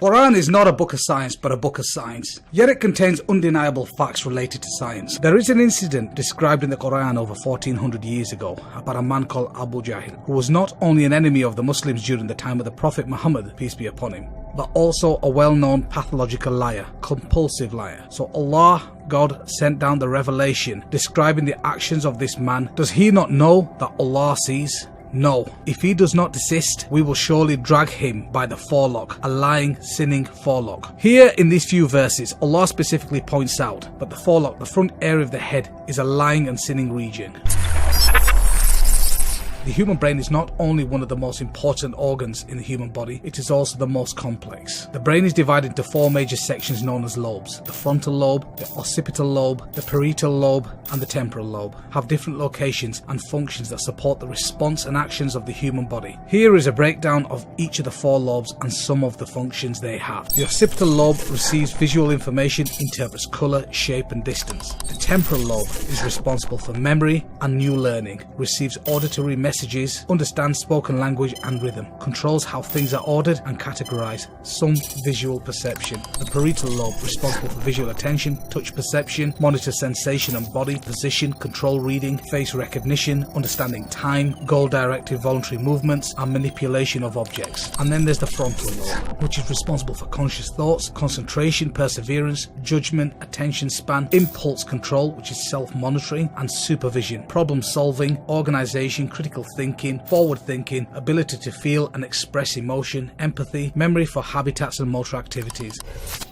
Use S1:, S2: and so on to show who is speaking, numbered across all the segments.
S1: Quran is not a book of science, but a book of science. Yet it contains undeniable facts related to science. There is an incident described in the Quran over 1400 years ago about a man called Abu Jahl, who was not only an enemy of the Muslims during the time of the Prophet Muhammad, peace be upon him, but also a well-known pathological liar, compulsive liar. So Allah, God, sent down the revelation describing the actions of this man. Does he not know that Allah sees? No. If he does not desist, we will surely drag him by the forelock, a lying, sinning forelock. Here in these few verses, Allah specifically points out that the forelock, the front area of the head, is a lying and sinning region. The human brain is not only one of the most important organs in the human body, it is also the most complex. The brain is divided into four major sections known as lobes. The frontal lobe, the occipital lobe, the parietal lobe, and the temporal lobe have different locations and functions that support the response and actions of the human body. Here is a breakdown of each of the four lobes and some of the functions they have. The occipital lobe receives visual information, interprets colour, shape and distance. The temporal lobe is responsible for memory and new learning, receives auditory messages, understands spoken language and rhythm, controls how things are ordered and categorized, some visual perception. The parietal lobe, responsible for visual attention, touch perception, monitor sensation and body position, control reading, face recognition, understanding time, goal-directed voluntary movements and manipulation of objects. And then there's the frontal lobe, which is responsible for conscious thoughts, concentration, perseverance, judgment, attention span, impulse control, which is self-monitoring, and supervision, problem solving, organization, critical thinking, forward thinking, ability to feel and express emotion, empathy, memory for habitats and motor activities.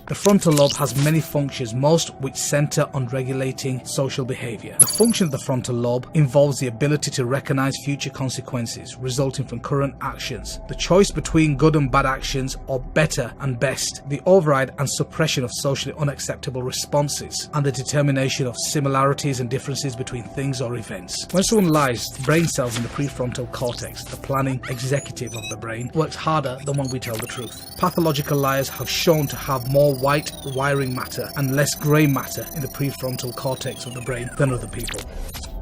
S1: The frontal lobe has many functions, most which center on regulating social behavior. The function of the frontal lobe involves the ability to recognize future consequences resulting from current actions, the choice between good and bad actions or better and best, the override and suppression of socially unacceptable responses, and the determination of similarities and differences between things or events. When someone lies, brain cells in the prefrontal cortex, the planning executive of the brain, works harder than when we tell the truth. Pathological liars have shown to have more white wiring matter and less grey matter in the prefrontal cortex of the brain than other people.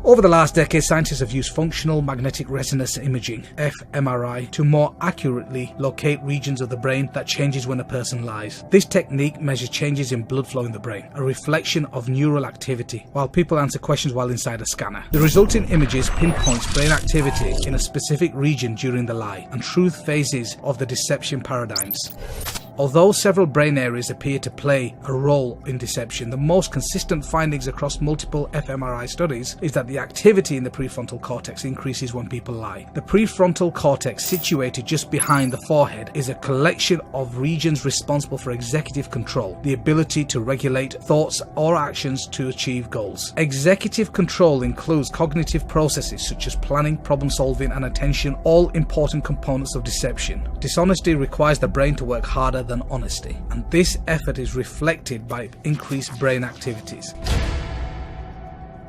S1: Over the last decade, scientists have used functional magnetic resonance imaging, fMRI, to more accurately locate regions of the brain that changes when a person lies. This technique measures changes in blood flow in the brain, a reflection of neural activity, while people answer questions while inside a scanner. The resulting images pinpoints brain activity in a specific region during the lie and truth phases of the deception paradigms. Although several brain areas appear to play a role in deception, the most consistent findings across multiple fMRI studies is that the activity in the prefrontal cortex increases when people lie. The prefrontal cortex, situated just behind the forehead, is a collection of regions responsible for executive control, the ability to regulate thoughts or actions to achieve goals. Executive control includes cognitive processes such as planning, problem solving, and attention, all important components of deception. Dishonesty requires the brain to work harder than honesty, and this effort is reflected by increased brain activities.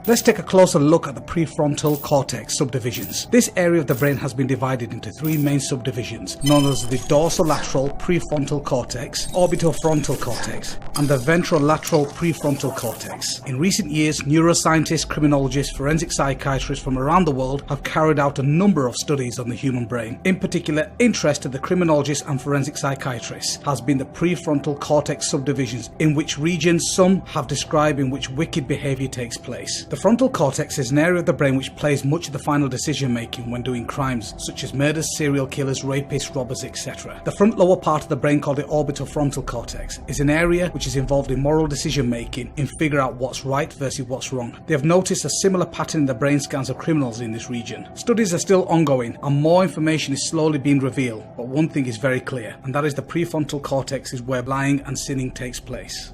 S1: Let's take a closer look at the prefrontal cortex subdivisions. This area of the brain has been divided into three main subdivisions, known as the dorsolateral prefrontal cortex, orbitofrontal cortex, and the ventrolateral prefrontal cortex. In recent years, neuroscientists, criminologists, forensic psychiatrists from around the world have carried out a number of studies on the human brain. In particular, interest to the criminologists and forensic psychiatrists has been the prefrontal cortex subdivisions, in which regions some have described in which wicked behavior takes place. The frontal cortex is an area of the brain which plays much of the final decision making when doing crimes, such as murders, serial killers, rapists, robbers, etc. The front lower part of the brain, called the orbitofrontal cortex, is an area which is involved in moral decision making in figure out what's right versus what's wrong. They have noticed a similar pattern in the brain scans of criminals in this region. Studies are still ongoing and more information is slowly being revealed, but one thing is very clear, and that is the prefrontal cortex is where lying and sinning takes place.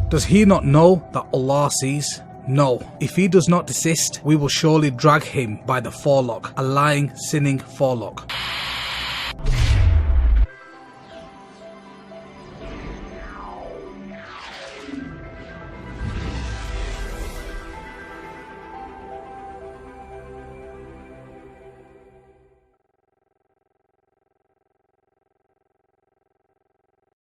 S1: Does he not know that Allah sees? No. If he does not desist, we will surely drag him by the forelock, a lying, sinning forelock.